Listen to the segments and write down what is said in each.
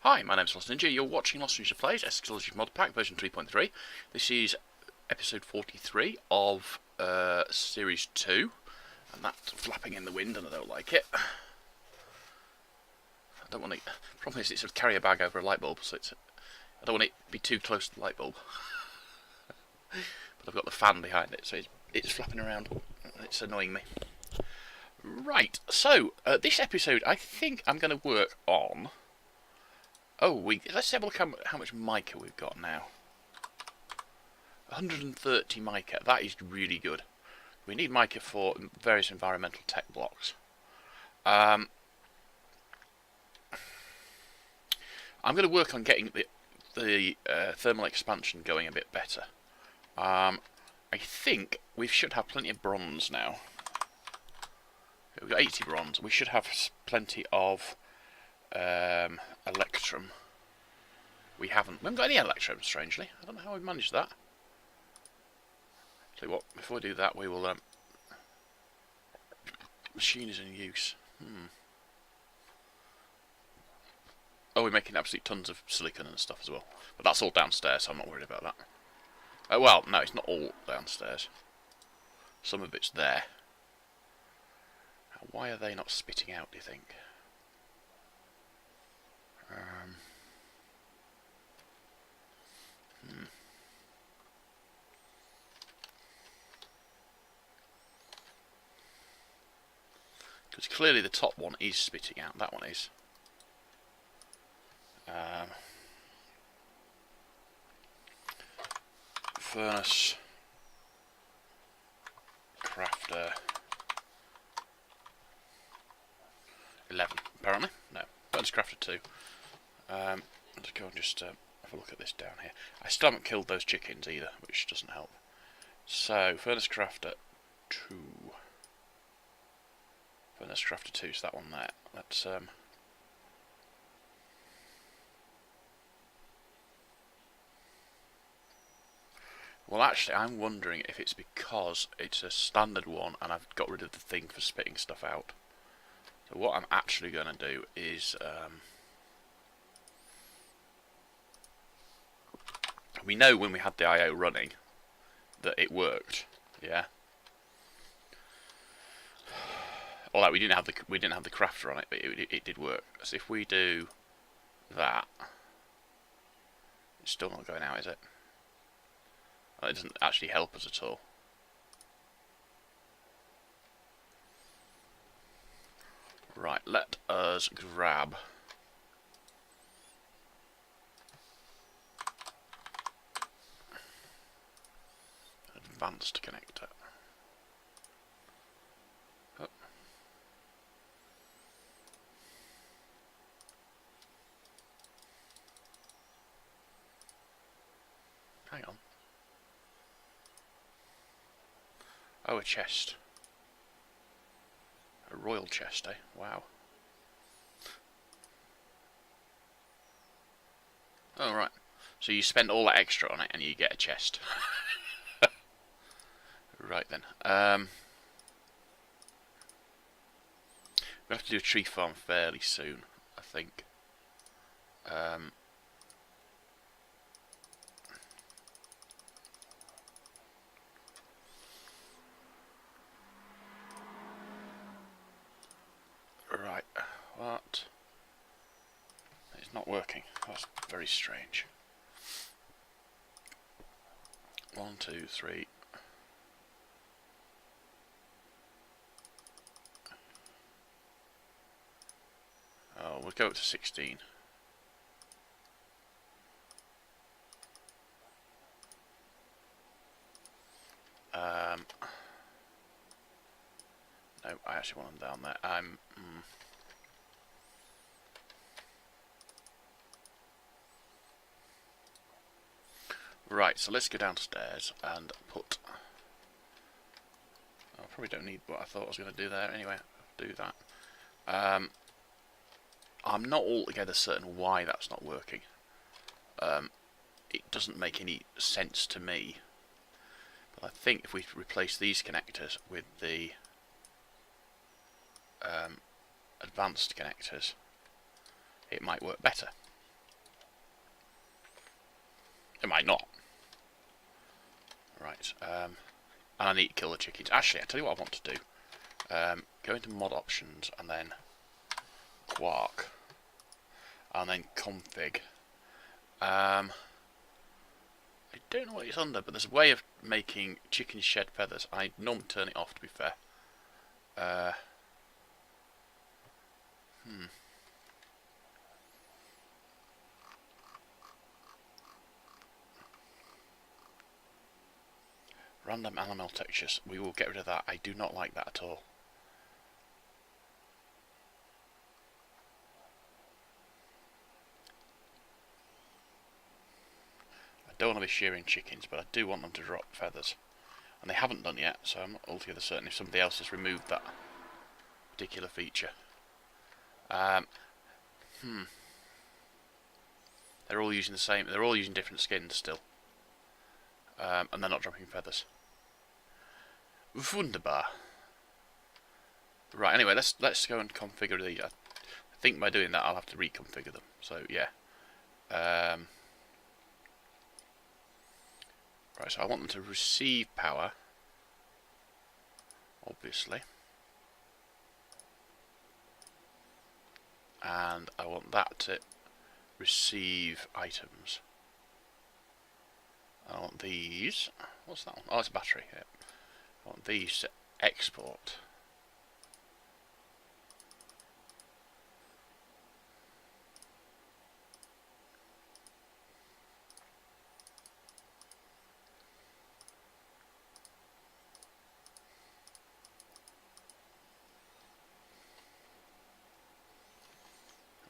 Hi, my name's Lost Ninja. You're watching Lost Ninja Plays, Eskatologist Modpack version 3.3. This is episode 43 of series 2, and that's flapping in the wind, and I don't like it. I don't want to. Problem is, it's a carry a bag over a light bulb, so I don't want it to be too close to the light bulb. But I've got the fan behind it, so it's flapping around. It's annoying me. Right, so this episode, I think I'm going to work on. Let's have a look how much mica we've got now. 130 mica. That is really good. We need mica for various environmental tech blocks. I'm going to work on getting the thermal expansion going a bit better. I think we should have plenty of bronze now. We've got 80 bronze. We should have plenty of electrum. We haven't got any electrum, strangely. I don't know how we managed that. Tell you what, before we do that, we will machine is in use. Oh, we're making absolute tons of silicon and stuff as well. But that's all downstairs, so I'm not worried about that. Well, no, it's not all downstairs. Some of it's there. Why are they not spitting out, do you think? Because clearly the top one is spitting out, that one is. Furnace crafter 11, apparently. No, furnace crafter 2. Let's go and just have a look at this down here. I still haven't killed those chickens either, which doesn't help. So, furnace crafter 2. Furnace crafter 2 is that one there. Let's well, actually, I'm wondering if it's because it's a standard one and I've got rid of the thing for spitting stuff out. So what I'm actually going to do is we know when we had the IO running that it worked, yeah. Although we didn't have the crafter on it, but it did work. So if we do that, it's still not going out, is it? Well, it doesn't actually help us at all. Right, let us grab advanced connector. Oh. Hang on. Oh, a chest. A royal chest, eh? Wow. Oh, right. So you spend all that extra on it and you get a chest. Right then. We'll have to do a tree farm fairly soon, I think. Right. What? It's not working. That's very strange. 1, 2, 3. Oh, we'll go up to 16. No, I actually want them down there. Right, so let's go downstairs and put. I probably don't need what I thought I was going to do there. Anyway, I'll do that. I'm not altogether certain why that's not working. It doesn't make any sense to me. But I think if we replace these connectors with the advanced connectors, it might work better. It might not. Right, and I need to kill the chickens. Actually, I'll tell you what I want to do. Go into mod options, and then quark, and then config. I don't know what it's under, but there's a way of making chickens shed feathers. I normally turn it off, to be fair. Random animal textures. We will get rid of that. I do not like that at all. I don't want to be shearing chickens, but I do want them to drop feathers. And they haven't done yet, so I'm not altogether certain if somebody else has removed that particular feature. They're all using the same. They're all using different skins still, and they're not dropping feathers. Wunderbar. Right. Anyway, let's go and configure these. I think by doing that, I'll have to reconfigure them. So yeah. Right. So I want them to receive power, obviously. And I want that to receive items. I want these. What's that one? Oh, it's a battery. Yeah. I want these to export.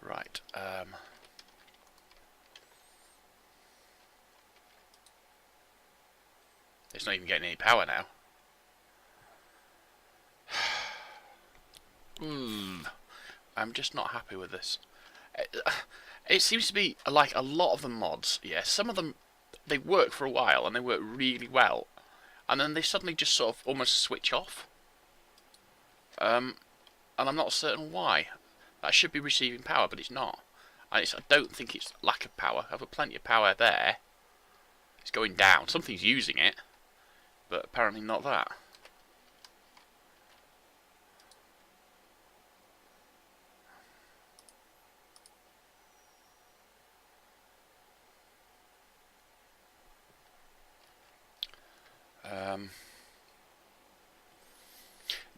Right. It's not even getting any power now. I'm just not happy with this. It seems to be like a lot of the mods. Yeah, some of them they work for a while and they work really well, and then they suddenly just sort of almost switch off. And I'm not certain why. That should be receiving power, but it's not. And I don't think it's lack of power. I've got plenty of power there. It's going down. Something's using it, but apparently not that.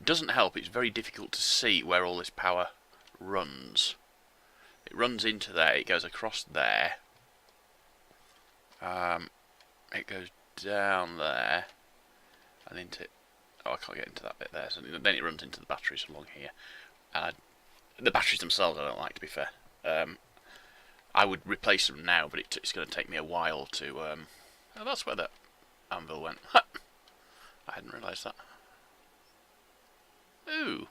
Doesn't help, it's very difficult to see where all this power runs. It runs into there, it goes across there, it goes down there, and into... oh, I can't get into that bit there, so then it runs into the batteries along here. The batteries themselves I don't like, to be fair. I would replace them now, but it's going to take me a while to... oh, that's where that anvil went. I hadn't realised that. Ooh,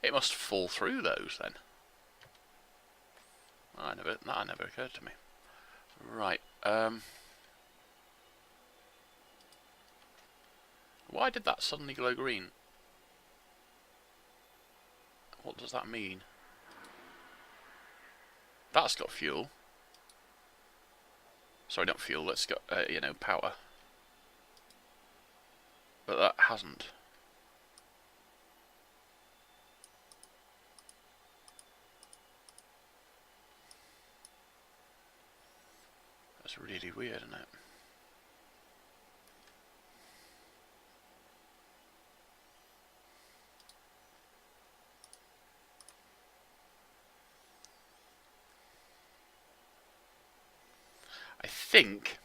it must fall through those then. That never occurred to me. Right. Why did that suddenly glow green? What does that mean? That's got fuel. Sorry, not fuel. That's got power. But that hasn't. That's really weird, isn't it? I think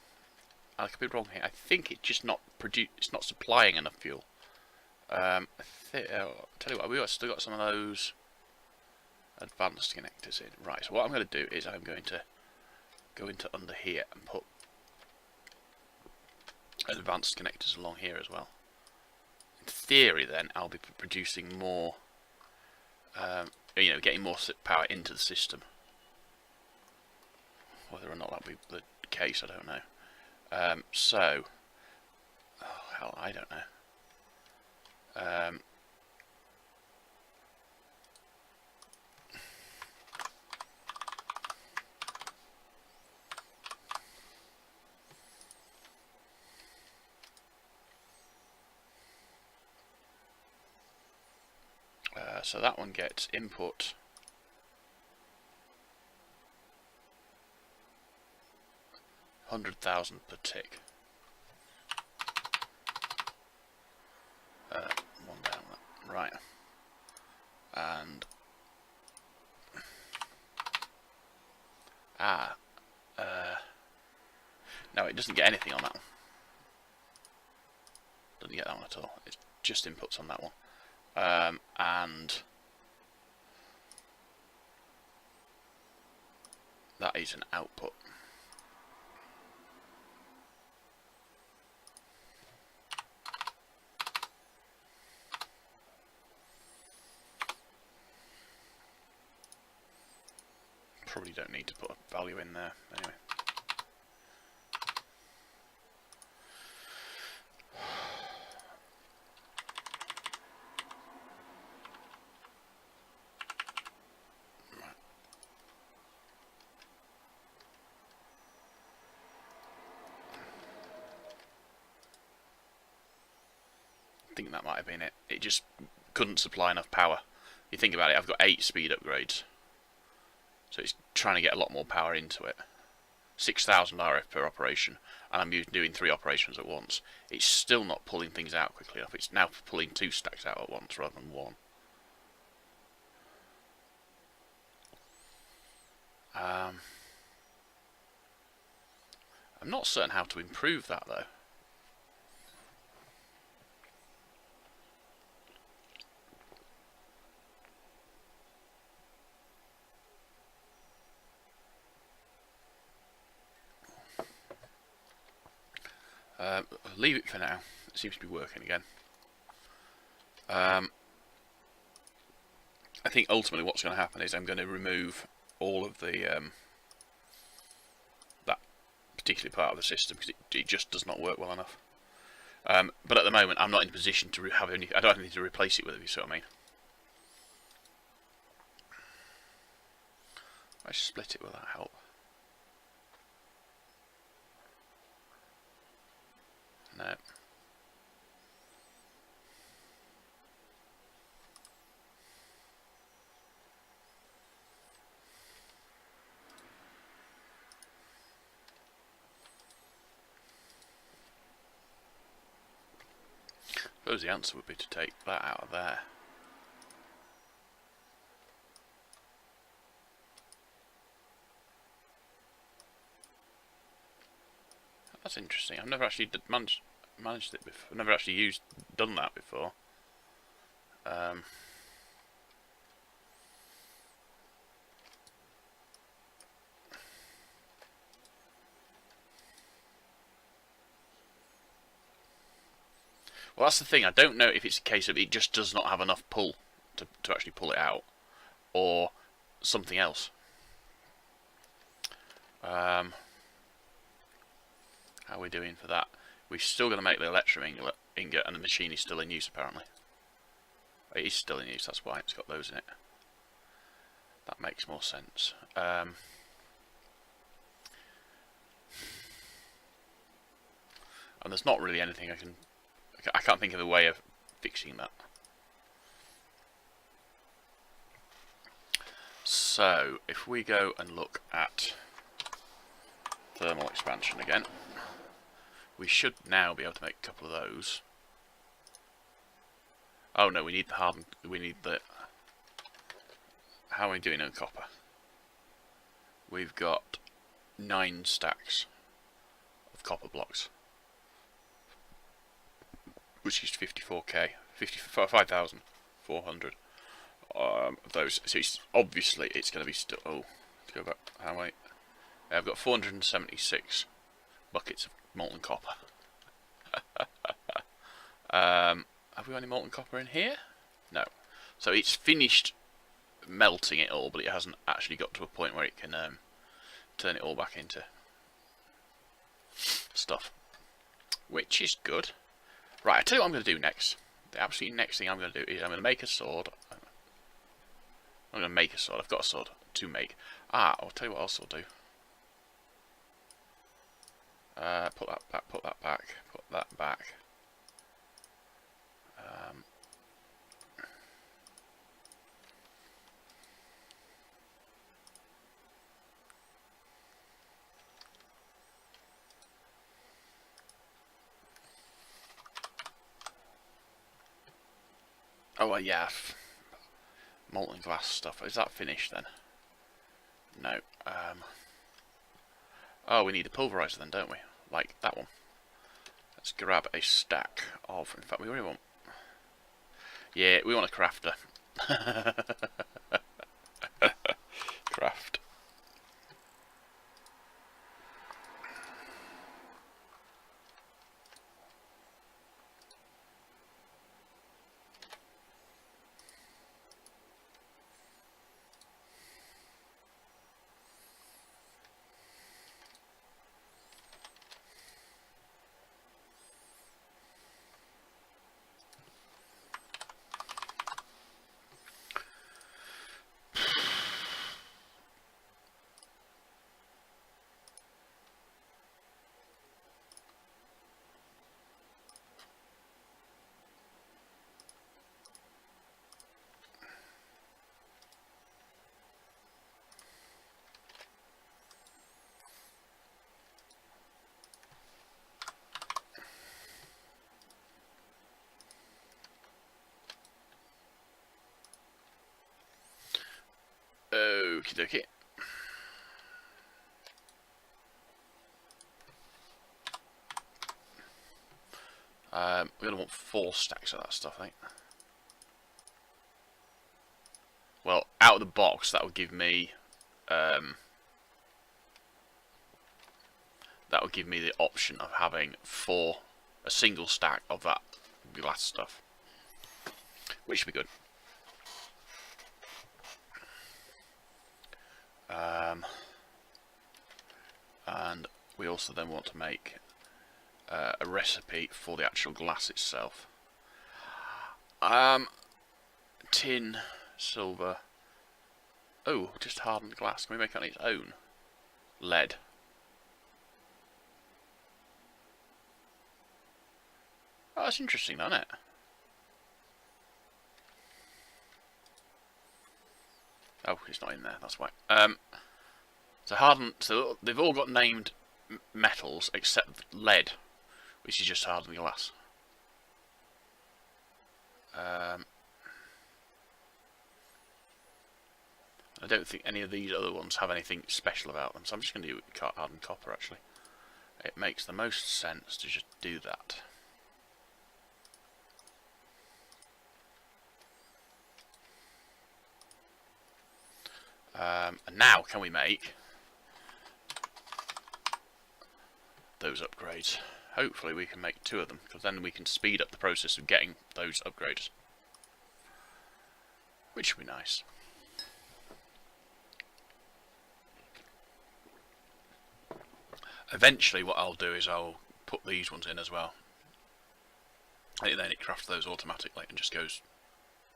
I could be wrong here. I think it's just not it's not supplying enough fuel. I'll tell you what, we've still got some of those advanced connectors in. Right. So what I'm going to do is I'm going to go into under here and put advanced connectors along here as well. In theory, then I'll be producing more, getting more power into the system. Whether or not that will be the case, I don't know. So, oh hell, I don't know. So that one gets input. $100,000 per tick. One down, right. And no, it doesn't get anything on that one. Doesn't get that one at all. It's just inputs on that one. And that is an output. Probably don't need to put a value in there anyway. I think that might have been it. It just couldn't supply enough power. You think about it, I've got 8 speed upgrades. So it's trying to get a lot more power into it. 6,000 RF per operation, and I'm doing 3 operations at once. It's still not pulling things out quickly enough. It's now pulling 2 stacks out at once rather than 1. I'm not certain how to improve that though. Leave it for now. It seems to be working again. I think ultimately what's going to happen is I'm going to remove all of the that particular part of the system because it just does not work well enough. But at the moment I'm not in a position to have any. I don't have anything to replace it with, if you see what I mean. I split it, will that help? No. I suppose the answer would be to take that out of there. That's interesting. I've never actually managed it before. I've never actually done that before. Well, that's the thing. I don't know if it's a case of it just does not have enough pull to actually pull it out, or something else. How are we doing for that? We're still going to make the electrum ingot, and the machine is still in use apparently. It is still in use, that's why it's got those in it. That makes more sense. And there's not really anything I can't think of a way of fixing that. So, if we go and look at thermal expansion again, we should now be able to make a couple of those. Oh no, we need the hardened. We need the. How are we doing on copper? We've got 9 stacks of copper blocks, which is 54k, 5,400 of those. So it's obviously it's going to be still. Oh, let's go back. How many? I've got 476 buckets of molten copper. Have we got any molten copper in here? No. So it's finished melting it all, but it hasn't actually got to a point where it can turn it all back into stuff, which is good. Right, I'll tell you what I'm going to do next. The absolute next thing I'm going to do is I'm going to make a sword. I'm going to make a sword. I've got a sword to make. I'll tell you what else I'll do. Put that back, put that back, put that back. Oh, well, yeah. Molten glass stuff. Is that finished then? No. Oh, we need a pulverizer then, don't we? Like that one. Let's grab a stack of... In fact, we really want... Yeah, we want a crafter. Craft. Okie dokie. We're going to want 4 stacks of that stuff, I think. Well, out of the box, that would give me... that would give me the option of having a single stack of that glass stuff. Which should be good. And we also then want to make a recipe for the actual glass itself. Tin, silver. Oh, just hardened glass. Can we make it on its own? Lead. Oh, that's interesting, isn't it? Oh, it's not in there. That's why. So hardened. So they've all got named metals except lead, which is just hardened glass. I don't think any of these other ones have anything special about them, so I'm just going to do hardened copper. Actually, it makes the most sense to just do that. And now, can we make those upgrades? Hopefully we can make 2 of them, because then we can speed up the process of getting those upgrades, which would be nice. Eventually what I'll do is I'll put these ones in as well, and then it crafts those automatically and just goes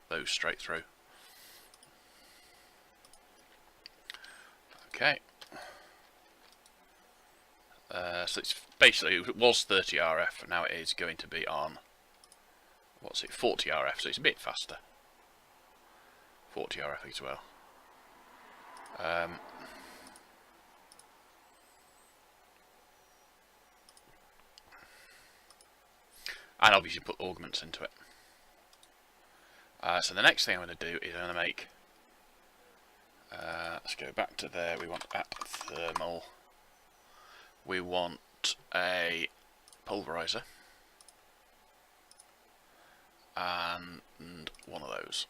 those straight through. Okay. So it's basically, it was 30 RF, and now it is going to be on, what's it, 40 RF, so it's a bit faster. 40 RF as well. And obviously put augments into it. So the next thing I'm going to do is I'm going to make, let's go back to there, we want at thermal, we want a pulverizer, and one of those.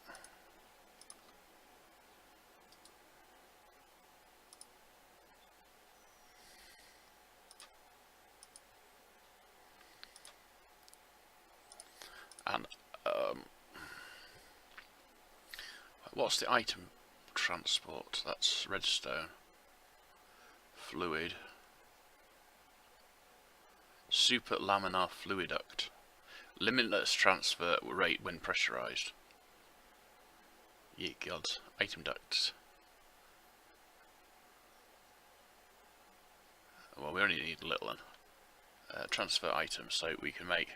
And what's the item transport? That's redstone, fluid, super laminar fluid duct, limitless transfer rate when pressurized. Ye gods, item ducts. Well, we only need a little one. Transfer items, so we can make.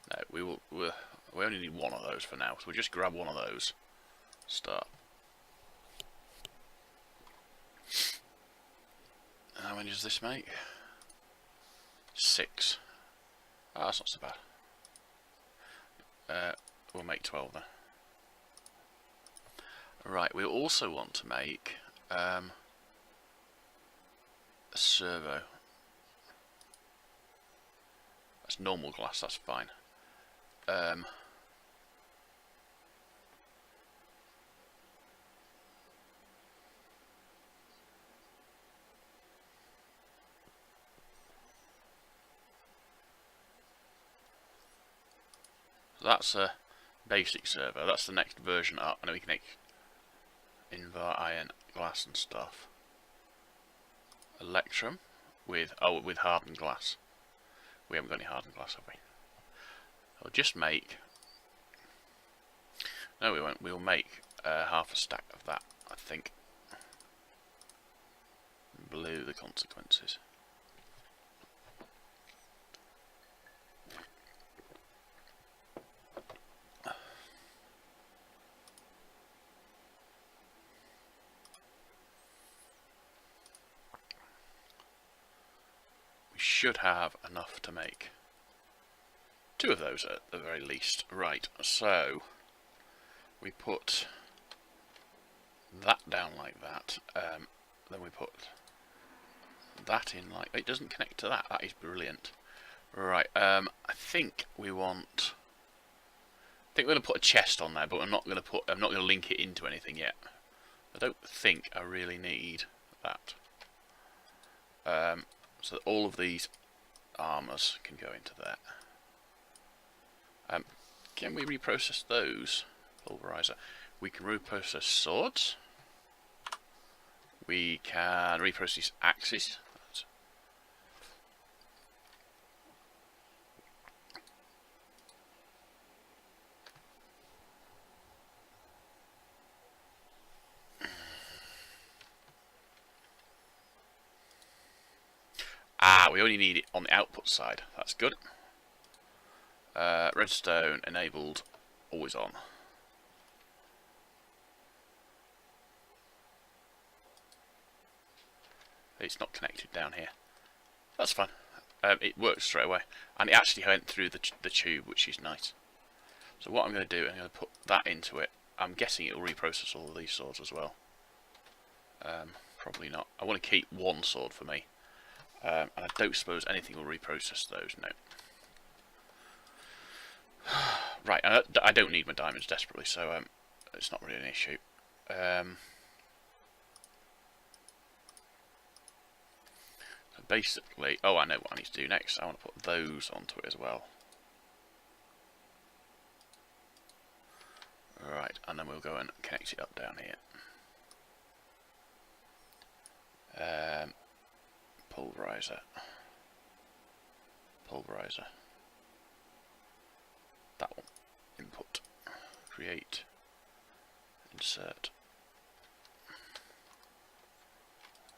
No, we only need 1 of those for now, so we'll just grab 1 of those. Start. How many does this make? 6. Ah, that's not so bad. We'll make 12 then. Right, we also want to make a servo. That's normal glass, that's fine. That's a basic servo. That's the next version up, and then we can make invar iron glass and stuff. Electrum with hardened glass. We haven't got any hardened glass, have we? I'll just make. No, we won't. We'll make half a stack of that, I think. Blew the consequences. Should have enough to make 2 of those at the very least. Right, so we put that down like that, then we put that in like, it doesn't connect to that. That is brilliant. Right, I think we want, I think we're going to put a chest on there, but I'm not going to link it into anything yet. I don't think I really need that. So that all of these armours can go into there. Can we reprocess those? Pulverizer. We can reprocess swords. We can reprocess axes. Ah, we only need it on the output side. That's good. Redstone enabled, always on. It's not connected down here. That's fine. It works straight away, and it actually went through the tube, which is nice. So what I'm going to do, I'm going to put that into it. I'm guessing it will reprocess all of these swords as well. Probably not. I want to keep one sword for me. And I don't suppose anything will reprocess those, no. Right, I don't need my diamonds desperately, so it's not really an issue. So basically, oh, I know what I need to do next. I want to put those onto it as well. Right, and then we'll go and connect it up down here. Pulverizer. Pulverizer. That one. Input. Create. Insert.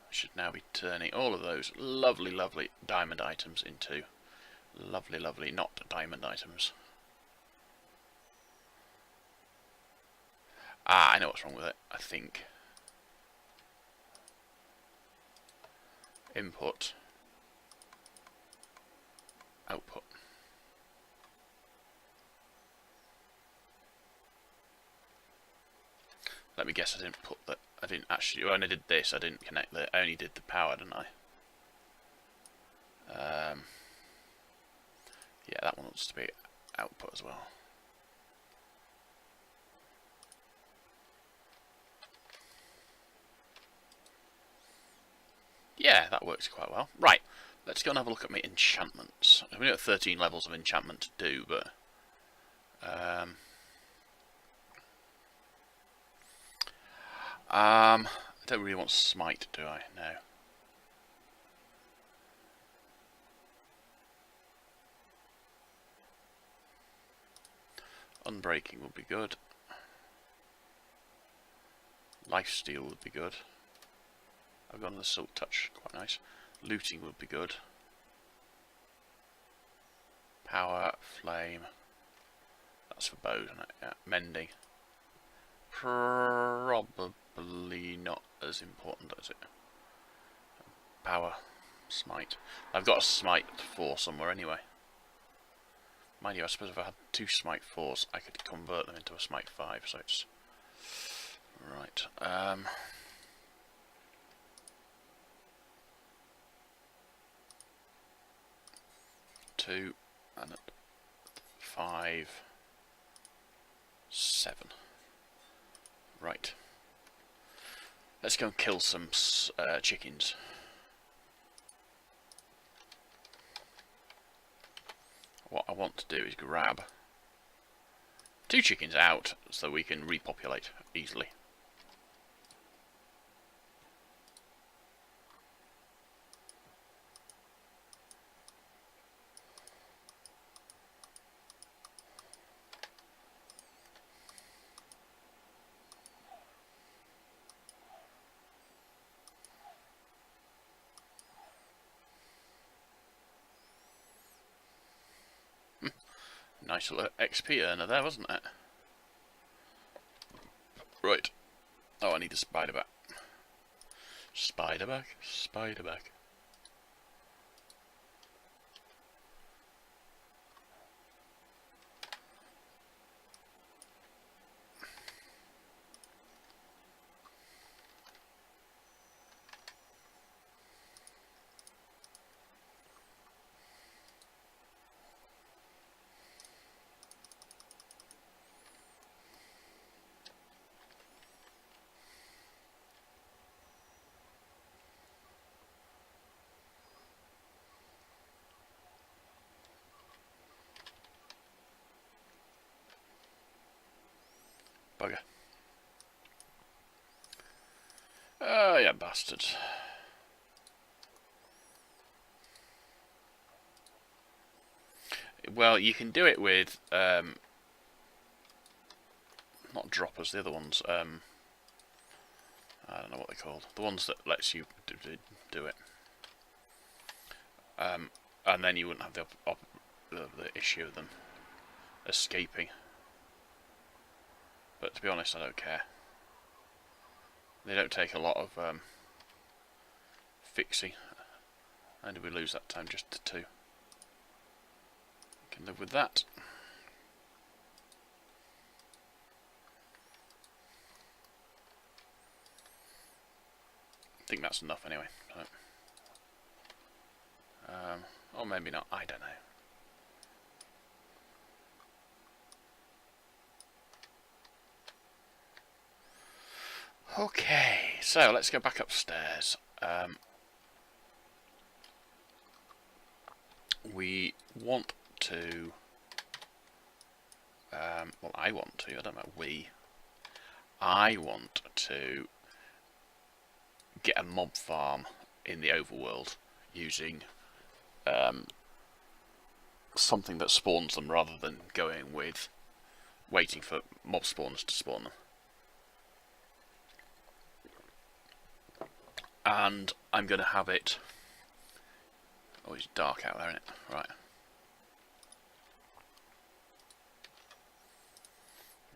Should now be turning all of those lovely, lovely diamond items into lovely, lovely not diamond items. Ah, I know what's wrong with it, I think. Input. Output. Let me guess, I didn't put that. I didn't actually. When I did this, I didn't connect the. I only did the power, didn't I? Yeah, that one wants to be output as well. Yeah, that works quite well. Right, let's go and have a look at my enchantments. I've only got 13 levels of enchantment to do, but I don't really want smite, do I? No. Unbreaking would be good. Lifesteal would be good. I've gone the Silk Touch, quite nice. Looting would be good. Power, Flame. That's for bows, isn't it? Yeah. Mending. Probably not as important, is it? power smite. I've got a smite 4 somewhere anyway. Mind you, I suppose if I had 2 smite 4s, I could convert them into a smite 5, so it's... Right, 2 and 5, 7. Right. Let's go and kill some chickens. What I want to do is grab 2 chickens out so we can repopulate easily. Nice little XP earner there, wasn't it? Right. Oh, I need a spider back. Spider back? Spider back. Bugger. Oh, yeah, bastards. Well, you can do it with, not droppers, the other ones, I don't know what they're called. The ones that lets you do it. And then you wouldn't have the issue of them escaping. But to be honest, I don't care. They don't take a lot of fixing. How did we lose that time? Just to 2. Can live with that. I think that's enough anyway. So, or maybe not. I don't know. Okay, so let's go back upstairs. We want to... well, I want to. I don't know. I want to get a mob farm in the overworld using something that spawns them rather than going with waiting for mob spawners to spawn them. And I'm going to have it... Oh, it's dark out there, isn't it? Right.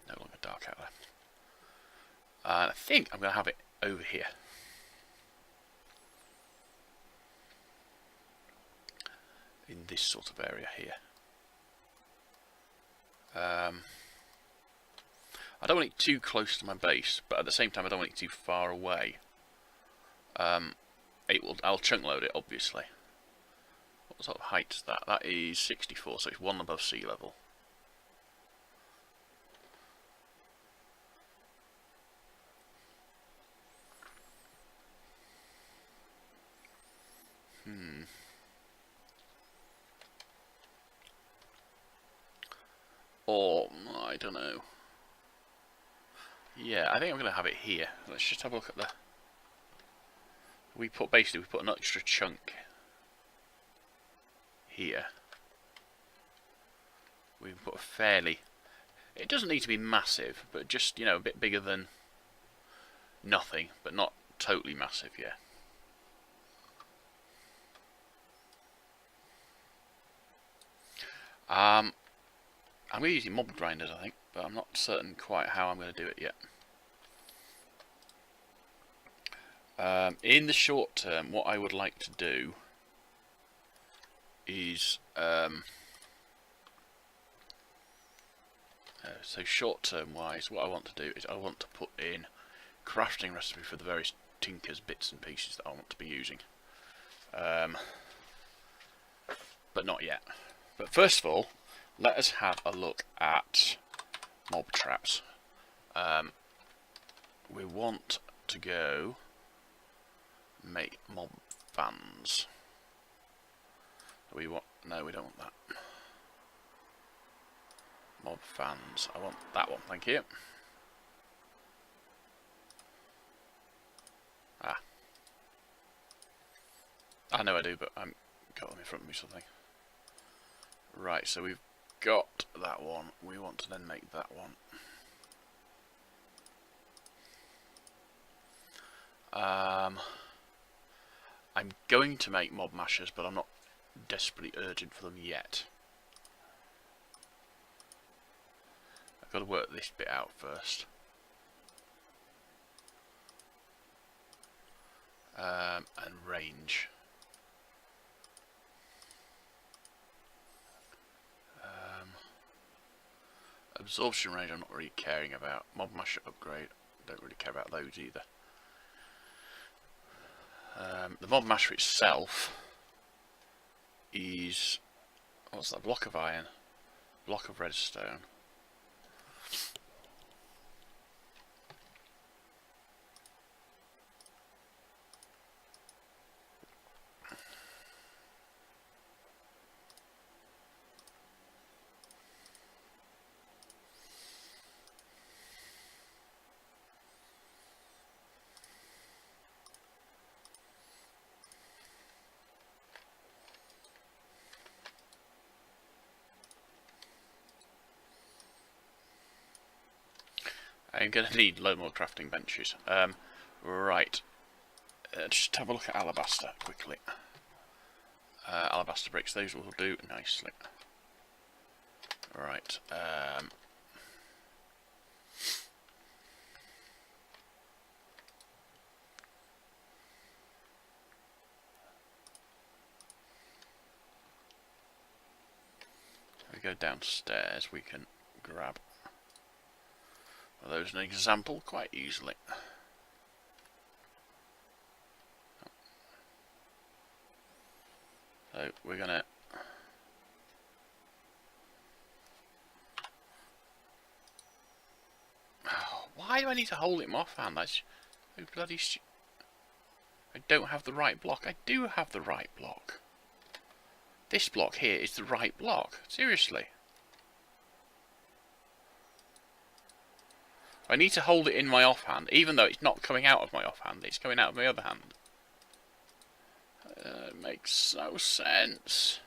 No longer dark out there. And I think I'm going to have it over here. In this sort of area here. I don't want it too close to my base, but at the same time I don't want it too far away. I'll chunk load it, obviously. What sort of height is that? That is 64, so it's 1 above sea level. Or, I don't know. Yeah, I think I'm going to have it here. Let's just have a look at the... We put an extra chunk here. We put a fairly... It doesn't need to be massive, but just, you know, a bit bigger than nothing, but not totally massive, yeah. I'm going to use mob grinders, I think, but I'm not certain quite how I'm going to do it yet. In the short term, what I would like to do is so short term wise, what I want to do is I want to put in crafting recipe for the various tinkers, bits and pieces that I want to be using, but not yet. But first of all, let us have a look at mob traps. We want to go make mob fans. No, we don't want that. Mob fans. I want that one, thank you. I know I do, but I'm got them in front of me something. Right, so we've got that one. We want to then make that one. I'm going to make mob mashers, but I'm not desperately urgent for them yet. I've got to work this bit out first. And range. Absorption range I'm not really caring about. Mob masher upgrade, don't really care about those either. The mob masher itself is, what's that, block of iron, block of redstone. I'm going to need a load more crafting benches. Right, just have a look at alabaster quickly. Alabaster bricks, those will do nicely. Right, if we go downstairs, we can grab those an example quite easily. So we're gonna why do I need to hold it in my offhand? That's so bloody I don't have the right block. I do have the right block. This block here is the right block. Seriously. I need to hold it in my offhand, even though it's not coming out of my offhand, it's coming out of my other hand. It makes no sense.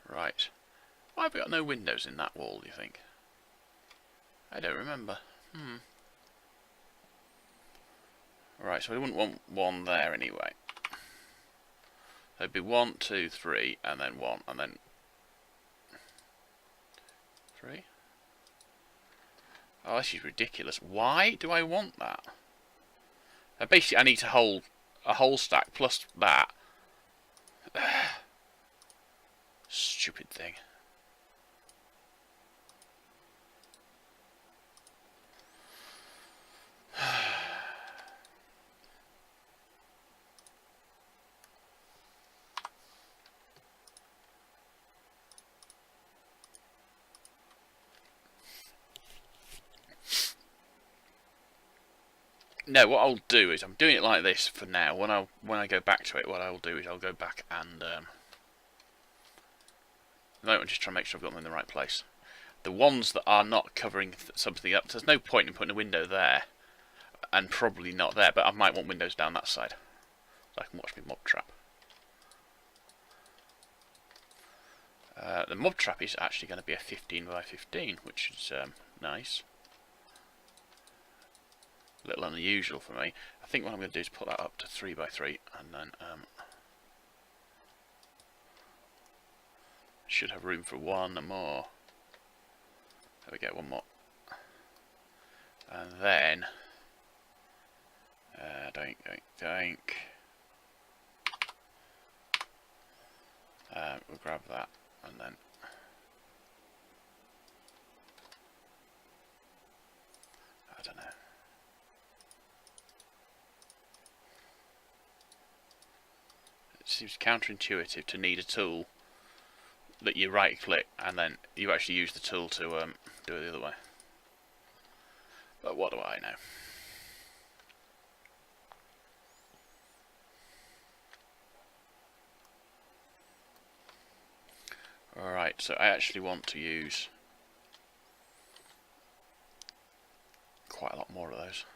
Right. Why have we got no windows in that wall, do you think? I don't remember. Right, so we wouldn't want one there anyway. So it'd be 1, 2, 3, and then 1, and then 3. Oh, this is ridiculous. Why do I want that? Basically, I need to hold a whole stack plus that. Stupid thing. No, what I'll do is I'm doing it like this for now. When I go back to it, what I'll do is I'll go back and no, I'm just trying to make sure I've got them in the right place. The ones that are not covering something up, there's no point in putting a window there, and probably not there. But I might want windows down that side, so I can watch my mob trap. The mob trap is actually going to be a 15 by 15, which is nice. A little unusual for me. I think what I'm going to do is put that up to 3 by 3, and then should have room for one more. There we go, one more. And then doink. We'll grab that, and then I don't know. It seems counterintuitive to need a tool that you right click and then you actually use the tool to do it the other way. But what do I know? Alright, so I actually want to use quite a lot more of those.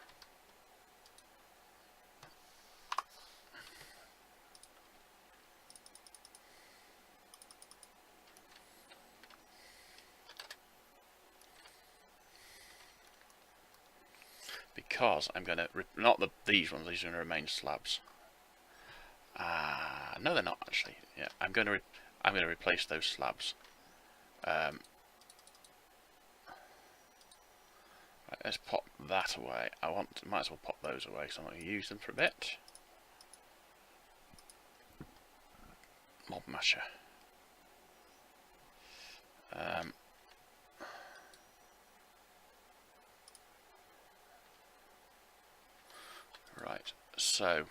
Because I'm going to, not these ones, these are going to remain slabs. No, they're not actually. Yeah, I'm going to replace those slabs. Right, let's pop that away. Might as well pop those away, so I'm going to use them for a bit. Mob masher. Right, so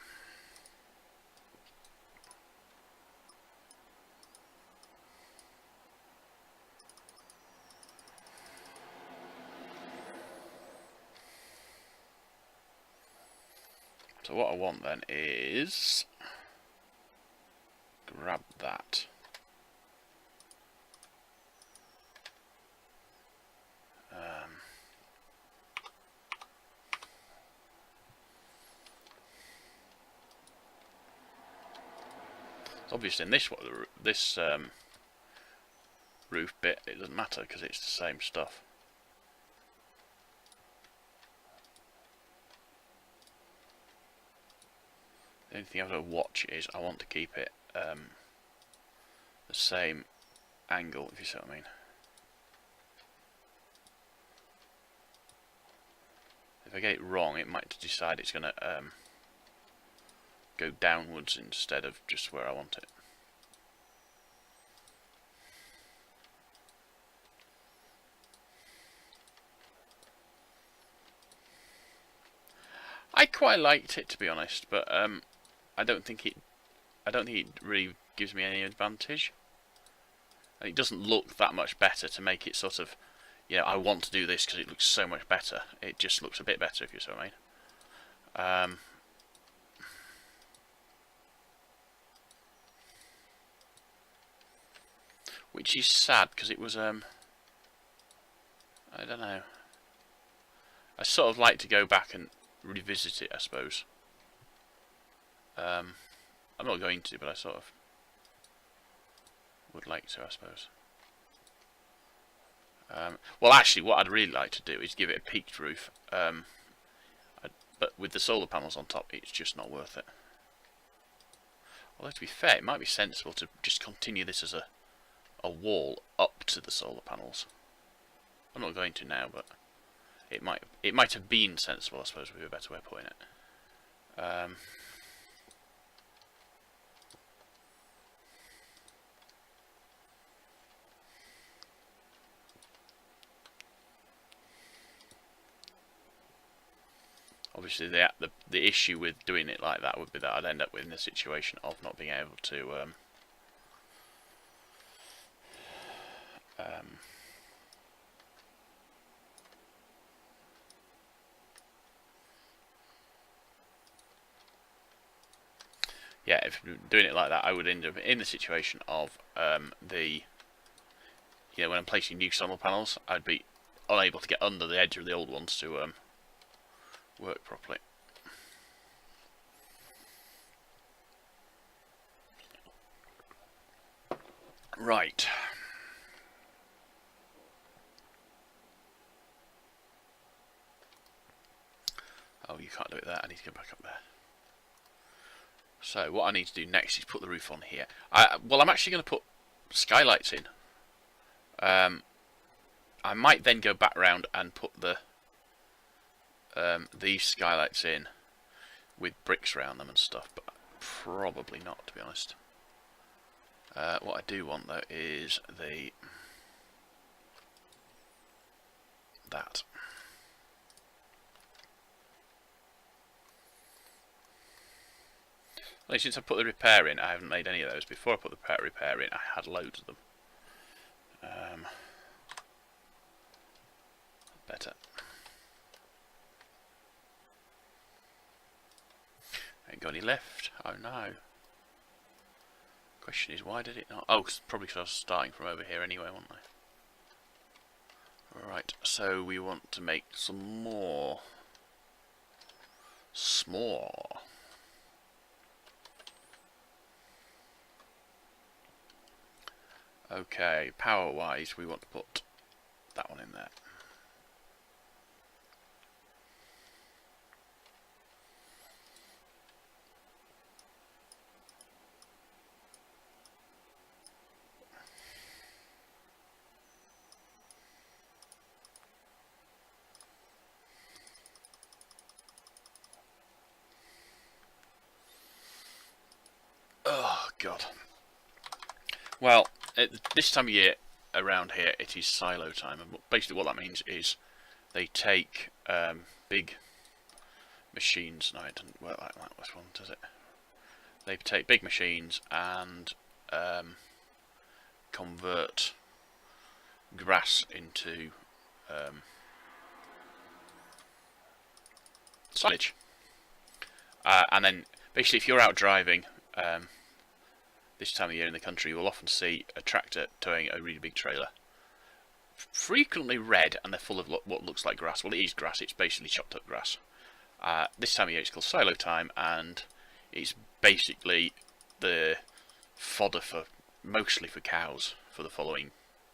what I want then is grab that. Obviously in this roof bit it doesn't matter because it's the same stuff. The only thing I've got to watch is I want to keep it the same angle, if you see what I mean. If I get it wrong, it might decide it's going to go downwards instead of just where I want it. I quite liked it, to be honest, but I don't think it really gives me any advantage. And it doesn't look that much better to make it sort of, you know, I want to do this because it looks so much better. It just looks a bit better, if you see what I mean. Which is sad because it was I don't know. I sort of like to go back and revisit it, I suppose. I'm not going to, but I sort of would like to, I suppose. Well, actually, what I'd really like to do is give it a peaked roof, but with the solar panels on top, it's just not worth it. Although, to be fair, it might be sensible to just continue this as a wall up to the solar panels. I'm not going to now, but it might have been sensible, I suppose, would be a better way of putting it. Obviously, the issue with doing it like that would be that I'd end up in the situation of not being able to yeah, if doing it like that, I would end up in the situation of when I'm placing new solar panels, I'd be unable to get under the edge of the old ones to work properly. Right. Oh, you can't do it there. I need to go back up there. So what I need to do next is put the roof on here. Well, I'm actually going to put skylights in. I might then go back round and put the these skylights in with bricks around them and stuff, but probably not, to be honest. What I do want though is that. Well, since I put the repair in, I haven't made any of those. Before I put the repair in, I had loads of them. Better. Ain't got any left. Oh no. Question is, why did it not? Oh, probably because I was starting from over here anyway, wasn't I? Right, so we want to make some more. S'more. Okay, power-wise, we want to put that one in there. Oh, God. Well, this time of year around here, it is silo time, and basically what that means is they take big machines. No, it doesn't work like that. This one, does it? They take big machines and convert grass into silage, and then basically, if you're out driving. This time of year in the country, you will often see a tractor towing a really big trailer. Frequently red, and they're full of what looks like grass. Well, it is grass, it's basically chopped up grass. This time of year it's called silo time, and it's basically the fodder for, mostly for cows, for the following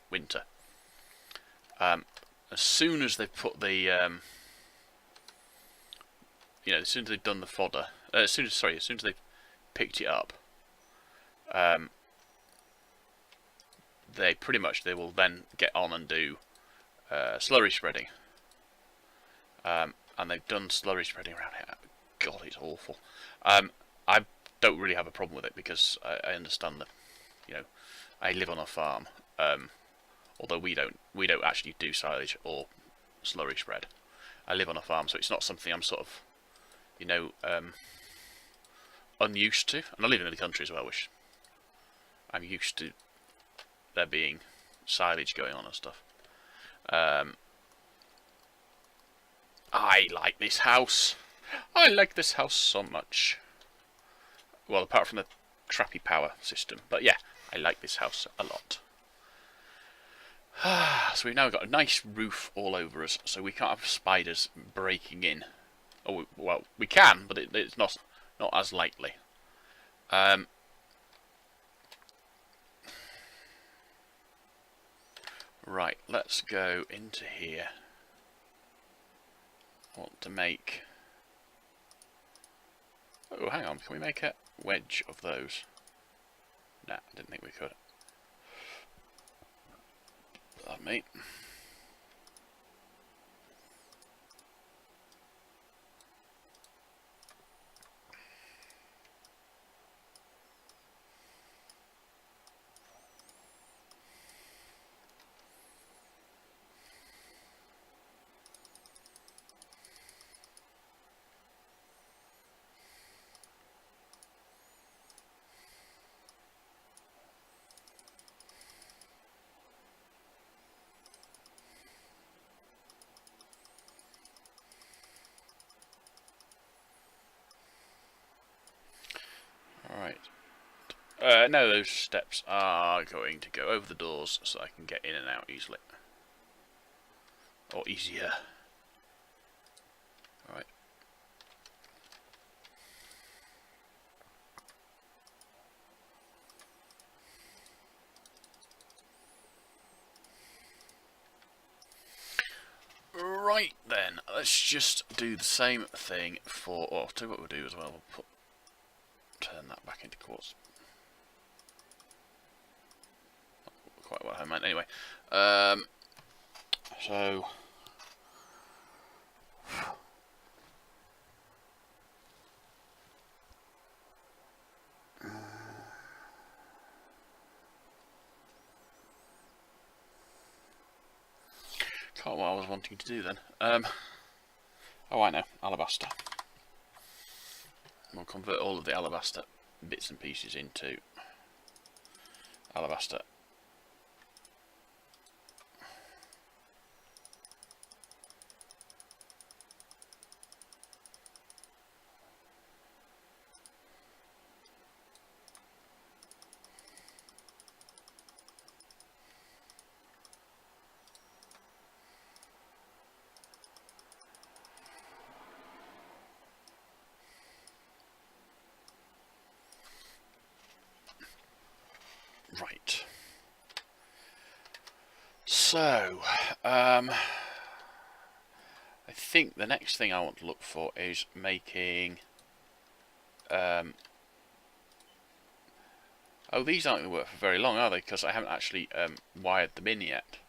winter. As soon as they've put the, as soon as they've done the fodder, as soon as they've picked it up, they will then get on and do slurry spreading, and they've done slurry spreading around here. God, it's awful. I don't really have a problem with it because I understand that, I live on a farm, although we don't actually do silage or slurry spread. I live on a farm, so it's not something I'm sort of, unused to, and I live in the country as well, which I'm used to there being silage going on and stuff. I like this house. I like this house so much. Well, apart from the crappy power system. But yeah, I like this house a lot. So we've now got a nice roof all over us, so we can't have spiders breaking in. Oh, well, we can, but it's not as likely. Right, let's go into here. I want to make... Oh, hang on, can we make a wedge of those? Nah, I didn't think we could. Pardon me. Alright. Now those steps are going to go over the doors so I can get in and out easily. Or easier. Alright. Right then, let's just do the same thing for... Oh, I'll tell you what we'll do as well. We'll turn that back into quartz. Not quite what I meant. Anyway, so Can't what I was wanting to do then. Oh, I know, alabaster. We'll convert all of the alabaster bits and pieces into alabaster. Right. So, I think the next thing I want to look for is making... oh, these aren't going to work for very long, are they? Because I haven't actually wired them in yet.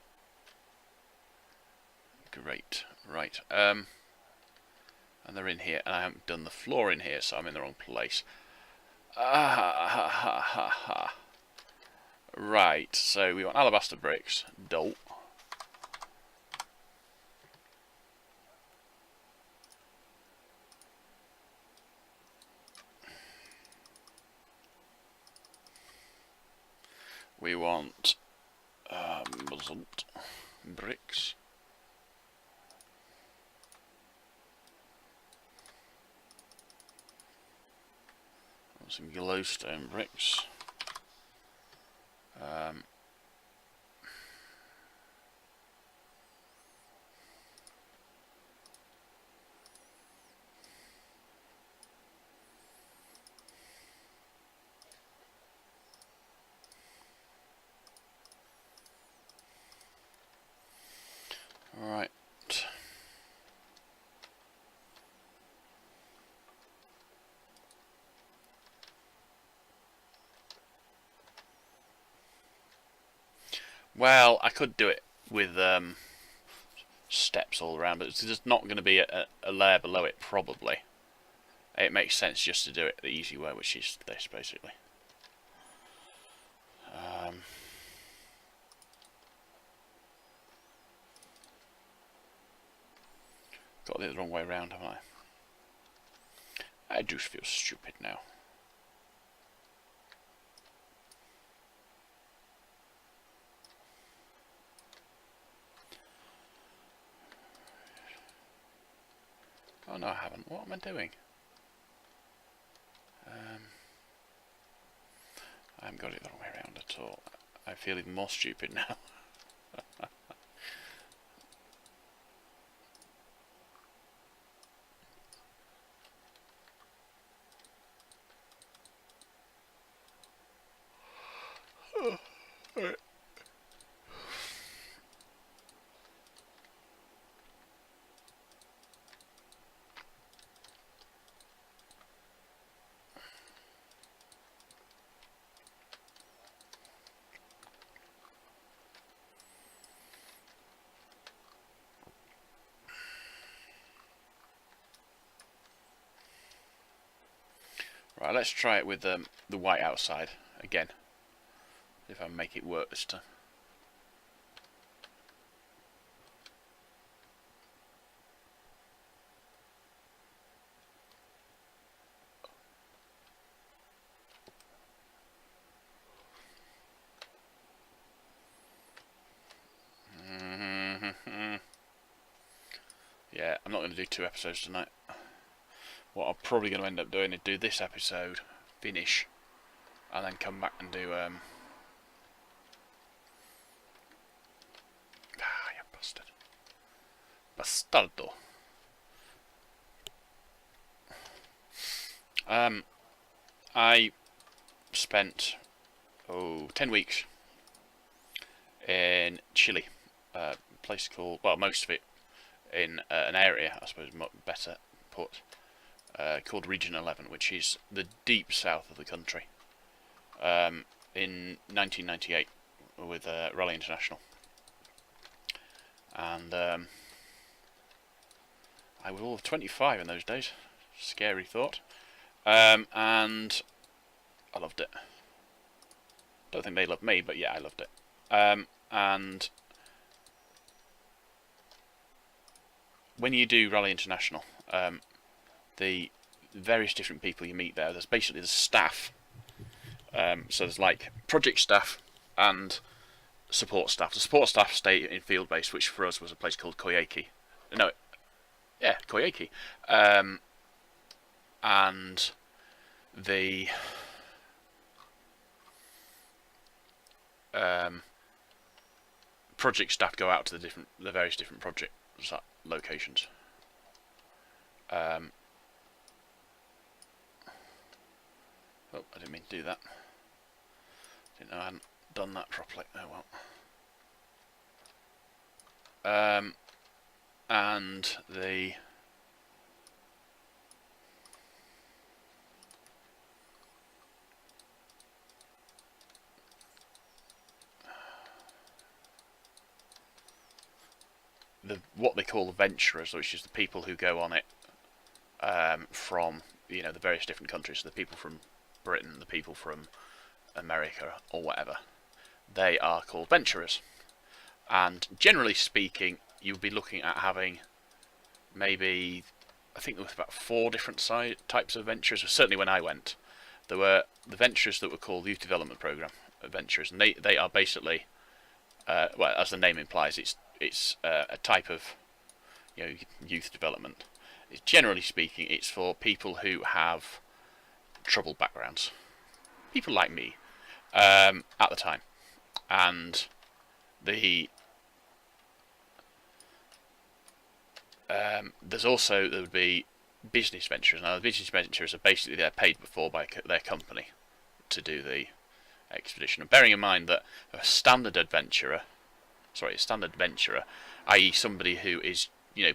Great. Right. And they're in here, and I haven't done the floor in here, so I'm in the wrong place. Right, so we want alabaster bricks. Dope. We want bricks. Some glowstone bricks. Right. Well, I could do it with steps all around, but there's not going to be a layer below it, probably. It makes sense just to do it the easy way, which is this, basically. Got it the wrong way around, haven't I? I just feel stupid now. Oh no, I haven't. What am I doing? I haven't got it the wrong way around at all. I feel even more stupid now. Right, let's try it with the white outside again. If I make it work this time. Yeah, I'm not going to do 2 episodes tonight. What I'm probably going to end up doing is do this episode, finish, and then come back and do you bastard. Bastardo. I spent 10 weeks in Chile, a place called, well, most of it in an area, I suppose, better put, called Region 11, which is the deep south of the country. In 1998 with Rally International, and I was all of 25 in those days. Scary thought. And I loved it. Don't think they loved me, but yeah, I loved it. And when you do Rally International, the various different people you meet there, there's basically the staff. So there's like project staff and support staff. The support staff stay in field base, which for us was a place called Koyaki. No, yeah, Koyaki. And the project staff go out to the various different project locations. Oh, I didn't mean to do that. Didn't know I hadn't done that properly. Oh well. And what they call the venturers, which is the people who go on it from the various different countries, so the people from Britain, the people from America or whatever, they are called venturers. And generally speaking, you'll be looking at having maybe, I think there was about 4 different types of venturers. Certainly when I went, there were the venturers that were called Youth Development Program venturers, and they are basically, well, as the name implies, it's a type of youth development. Generally speaking, it's for people who have troubled backgrounds, people like me at the time. And there would be business ventures. Now the business ventures are basically they're paid before by their company to do the expedition. And bearing in mind that a standard venturer, i.e. somebody who is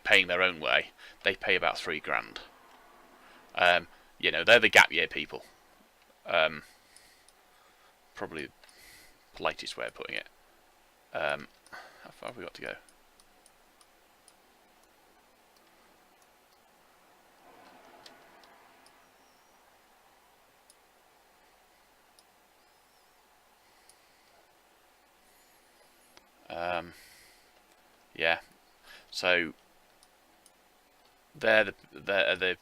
paying their own way, they pay about £3,000. They're the gap year people. Probably the politest way of putting it. How far have we got to go? Yeah, so they're the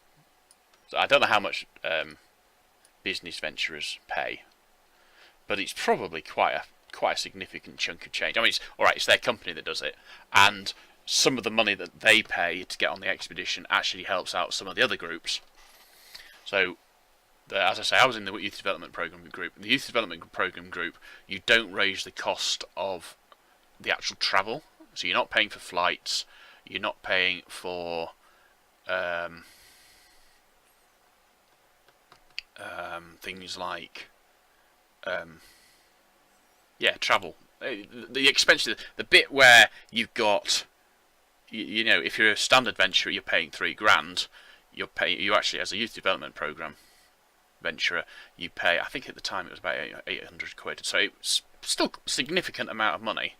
I don't know how much business venturers pay, but it's probably quite a significant chunk of change. I mean, it's their company that does it, and some of the money that they pay to get on the expedition actually helps out some of the other groups. So, as I say, I was in the Youth Development Program group. In the Youth Development Program group, you don't raise the cost of the actual travel, so you're not paying for flights, you're not paying for things like travel. The expenses, the bit where you've got, if you're a standard venturer, you're paying £3,000. You actually, as a Youth Development Program venturer, you pay, I think at the time it was about 800 quid. So it's still a significant amount of money.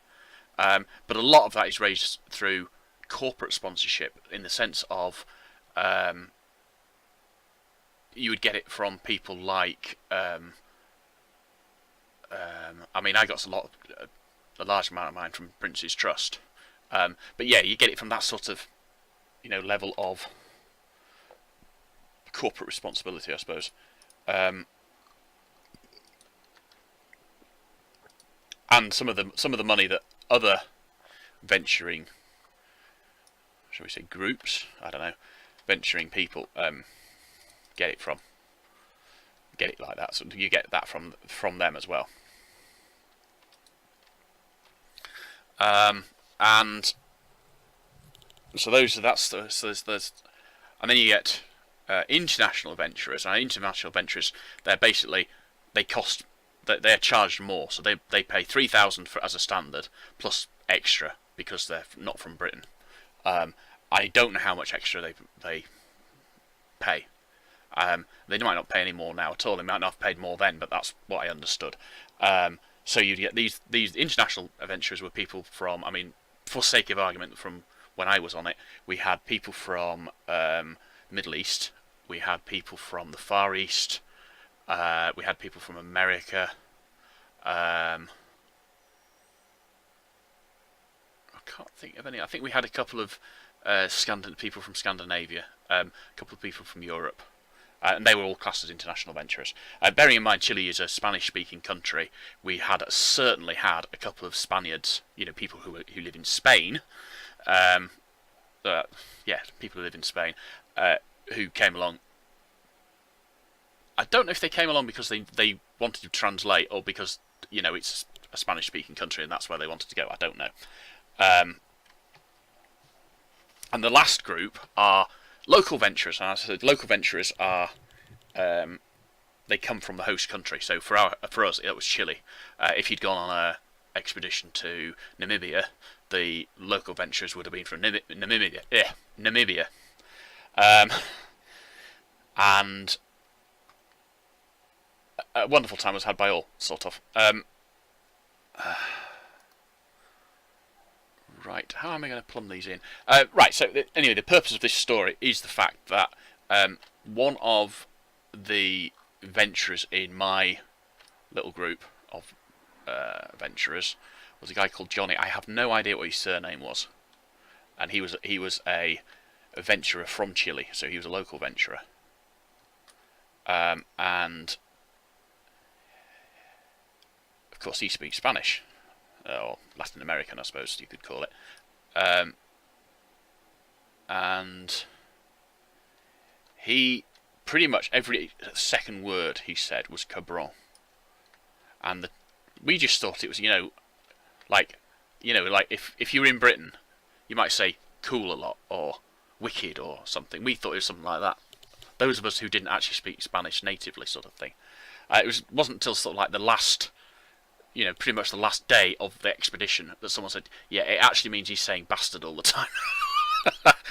But a lot of that is raised through corporate sponsorship, in the sense of you would get it from people like I got a large amount of mine from Prince's Trust, but yeah, you get it from that sort of level of corporate responsibility, I suppose. And some of the money that other venturing, shall we say, groups, I don't know, venturing people get it like that. So you get that from them as well. And so there's and then you get international adventurers. And international adventurers, they're charged more, so they pay £3,000 as a standard plus extra because they're not from Britain. I don't know how much extra they pay. They might not pay any more now at all. They might not have paid more then, but that's what I understood. So you get these international adventurers were people from, for sake of argument, from when I was on it, we had people from Middle East, we had people from the Far East, we had people from America. I can't think of any. I think we had a couple of people from Scandinavia, a couple of people from Europe, and they were all classed as international venturers. Bearing in mind Chile is a Spanish-speaking country, we had certainly had a couple of Spaniards, people who live in Spain, people who live in Spain, who came along. I don't know if they came along because they wanted to translate, or because it's a Spanish-speaking country and that's where they wanted to go. I don't know. And the last group are local venturers. And as I said, local venturers are they come from the host country. So for us, it was Chile. If you'd gone on an expedition to Namibia, the local venturers would have been from Namibia. Yeah, Namibia. And a wonderful time was had by all, sort of. Right, how am I going to plumb these in? Right, so anyway, the purpose of this story is the fact that one of the venturers in my little group of venturers was a guy called Johnny. I have no idea what his surname was, and he was a venturer from Chile, so he was a local venturer, and of course he speaks Spanish, or Latin American, I suppose you could call it, and he pretty much every second word he said was cabron, and we just thought it was like if you were in Britain, you might say cool a lot or wicked or something. We thought it was something like that. Those of us who didn't actually speak Spanish natively, sort of thing. It wasn't until sort of like the last, pretty much the last day of the expedition that someone said, yeah, it actually means he's saying bastard all the time.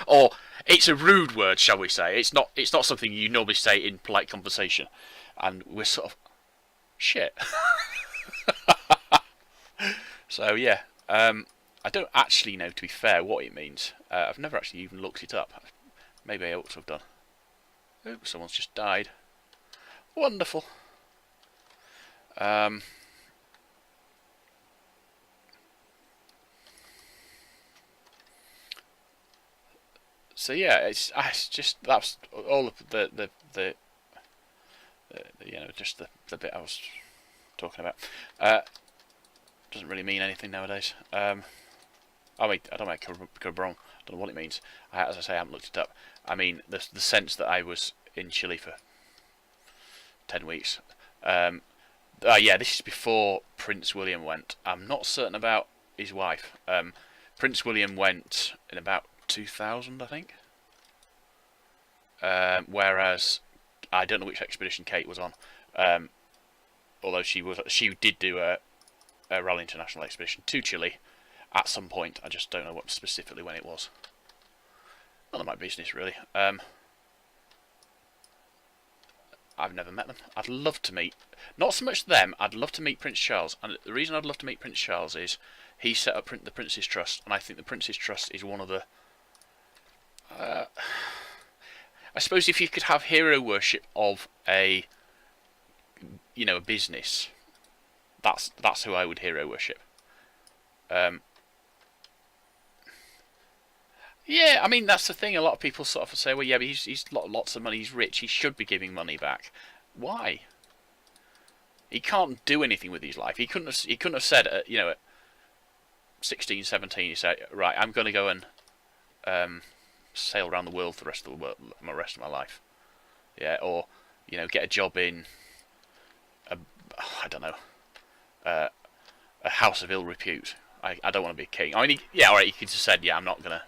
Or it's a rude word, shall we say. It's not something you normally say in polite conversation. And we're sort of, shit. So yeah, I don't actually know, to be fair, what it means. I've never actually even looked it up. Maybe I ought to have done. Oh, someone's just died. Wonderful. So yeah, it's just that's all of the just the bit I was talking about. Doesn't really mean anything nowadays. I don't know cabron. I don't know what it means. As I say, I haven't looked it up. I mean, the sense that I was in Chile for 10 weeks. Yeah, this is before Prince William went. I'm not certain about his wife. Prince William went in about 2000, I think. Whereas I don't know which expedition Kate was on. Although she did do a Rally International expedition to Chile at some point. I just don't know what specifically when it was. None of my business, really. I've never met them. I'd love to meet, not so much them, I'd love to meet Prince Charles. And the reason I'd love to meet Prince Charles is he set up the Prince's Trust, and I think the Prince's Trust is one of the... I suppose if you could have hero worship of a business, that's who I would hero worship. Yeah, I mean, that's the thing. A lot of people sort of say, well, yeah, but he's lots of money, he's rich, he should be giving money back. Why? He can't do anything with his life. He couldn't have said, at 16, 17, he said, right, I'm going to go and sail around the world for the rest of my life. Yeah, or get a job in I don't know, a house of ill repute. I don't want to be a king. I mean, alright, he could have said, yeah, I'm gonna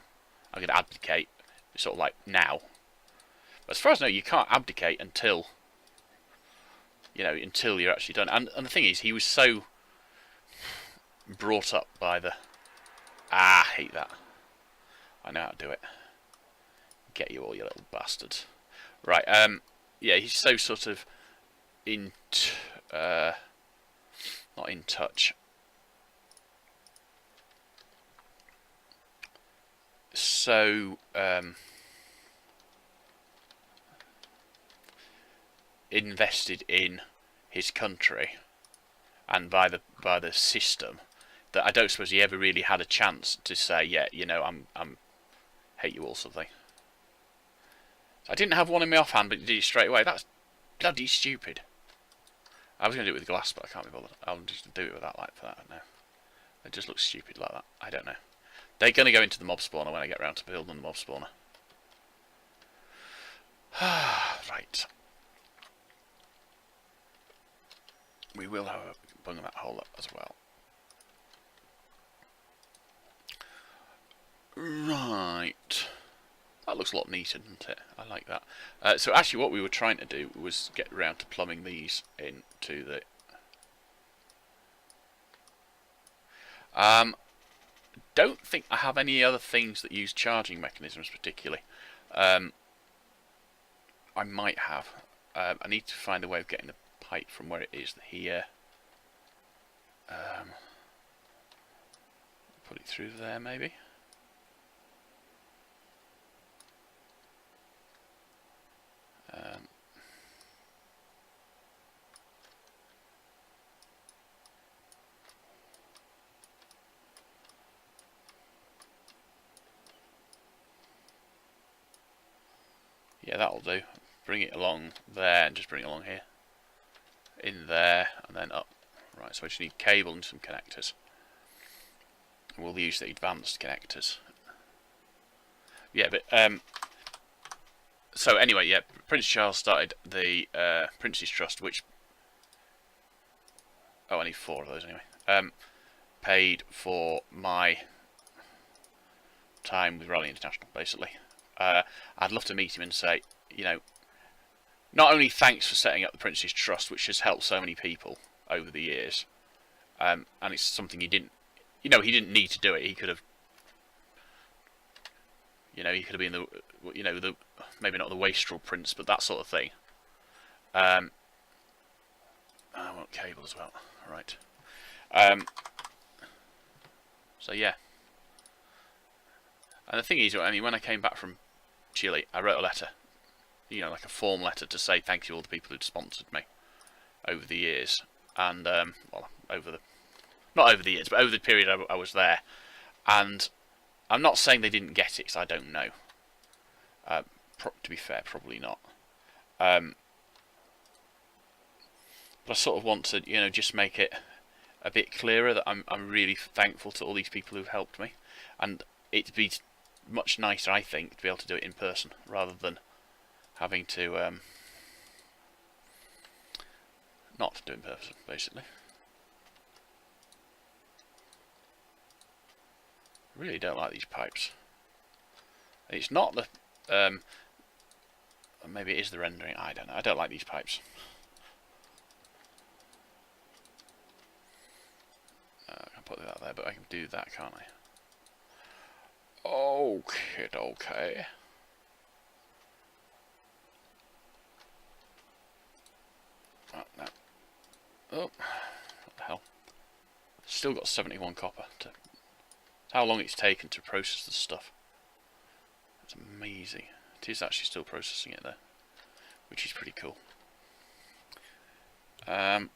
abdicate, sort of like now. But as far as I know, you can't abdicate until you're actually done. And the thing is, he was so brought up by the I hate that. I know how to do it. Get you all, you little bastards. Right. Yeah, he's so sort of not in touch. So invested in his country and by the system that I don't suppose he ever really had a chance to say, yeah, I'm Hate you all, sort of thing. So I didn't have one in my offhand, but you did it straight away. That's bloody stupid. I was going to do it with glass, but I can't be bothered. I'll just do it with that light for that now. It just looks stupid like that. I don't know. They're going to go into the mob spawner when I get around to building the mob spawner. Right. We will have a bung that hole up as well. Right. That looks a lot neater, doesn't it? I like that. So actually what we were trying to do was get around to plumbing these into the... don't think I have any other things that use charging mechanisms particularly. I might have. I need to find a way of getting the pipe from where it is here. Put it through there maybe. Yeah, that'll do. Bring it along there and just bring it along here. In there and then up. Right, so I just need cable and some connectors. We'll use the advanced connectors. Yeah, but so anyway, yeah, Prince Charles started the Prince's Trust, which... Oh, I need 4 of those anyway. Paid for my time with Rally International, basically. I'd love to meet him and say, you know, not only thanks for setting up the Prince's Trust, which has helped so many people over the years, and it's something he didn't, you know, he didn't need to do it. He could have, you know, he could have been the, you know, the maybe not the wastrel prince, but that sort of thing. I want cable as well. Right. So yeah. And the thing is, I mean, when I came back from Chile, I wrote a letter, you know, like a form letter to say thank you to all the people who'd sponsored me over the years, and well, not over the years, but over the period I was there. And I'm not saying they didn't get it, 'cause I don't know. To be fair, probably not. But I sort of want to, you know, just make it a bit clearer that I'm really thankful to all these people who've helped me, and it'd be much nicer, I think, to be able to do it in person rather than having to not do it in person, basically. I really don't like these pipes. It's not the maybe it is the rendering. I don't know. I don't like these pipes. I can put that there, but I can do that, can't I? Okay. Oh, no. Oh, what the hell? Still got 71 copper. How long it's taken to process the stuff. It's amazing. It is actually still processing it there, which is pretty cool. I'd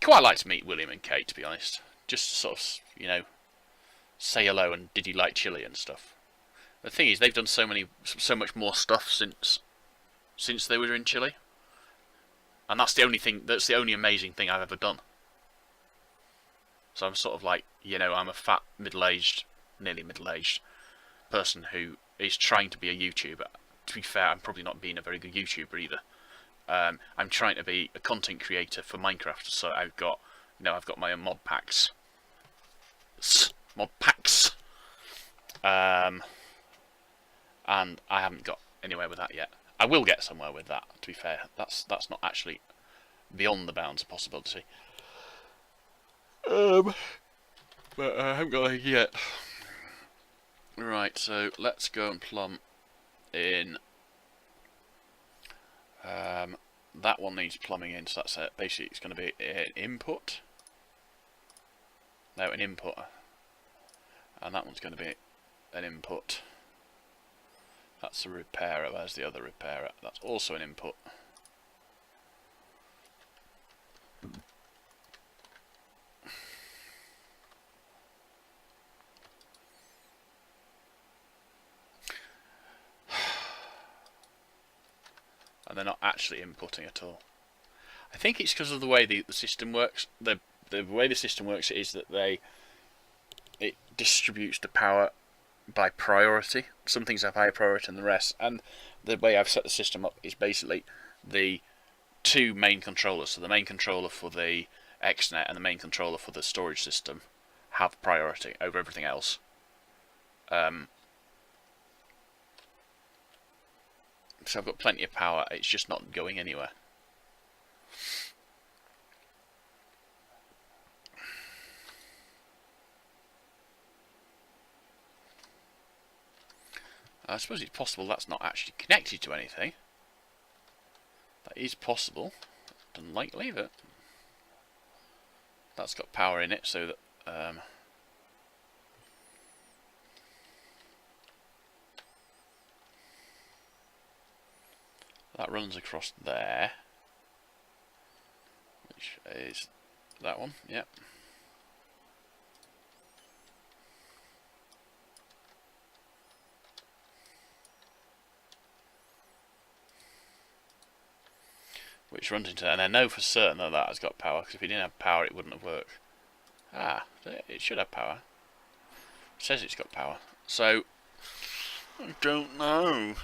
quite like to meet William and Kate, to be honest. Just to sort of, you know, say hello and did you like Chile and stuff. The thing is, they've done so much more stuff since they were in Chile, and that's the only amazing thing I've ever done. So I'm sort of like, you know, I'm a fat, nearly middle-aged person who is trying to be a YouTuber. To be fair, I'm probably not being a very good YouTuber either. I'm trying to be a content creator for Minecraft, so I've got my own mod packs. And I haven't got anywhere with that yet. I will get somewhere with that, to be fair. That's not actually beyond the bounds of possibility. But I haven't got it yet. Right, so let's go and plumb in. That one needs plumbing in, so that's it. Basically, it's going to be an input. No, an input. And that one's going to be an input. That's a repairer. There's the other repairer. That's also an input. actually inputting at all. I think it's because of the way the system works. The way the system works is that it distributes the power by priority. Some things have higher priority than the rest, and the way I've set the system up is basically the two main controllers. So the main controller for the XNet and the main controller for the storage system have priority over everything else. So I've got plenty of power, it's just not going anywhere. I suppose it's possible that's not actually connected to anything. That is possible. Doesn't like leave it. That's got power in it, so that that runs across there, which is that one. Yep. Which runs into, and I know for certain that that has got power, because if it didn't have power it wouldn't have worked. Ah, it should have power. It says it's got power. So, I don't know.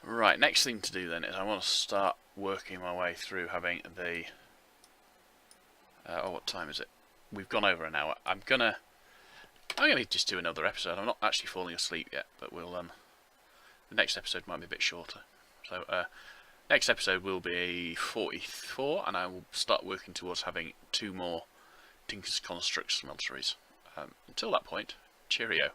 Right, next thing to do then is I want to start working my way through having the... oh, what time is it? We've gone over an hour. I'm gonna just do another episode. I'm not actually falling asleep yet, but we'll the next episode might be a bit shorter. So next episode will be 44, and I will start working towards having 2 more Tinker's Construct smelteries. Until that point, cheerio.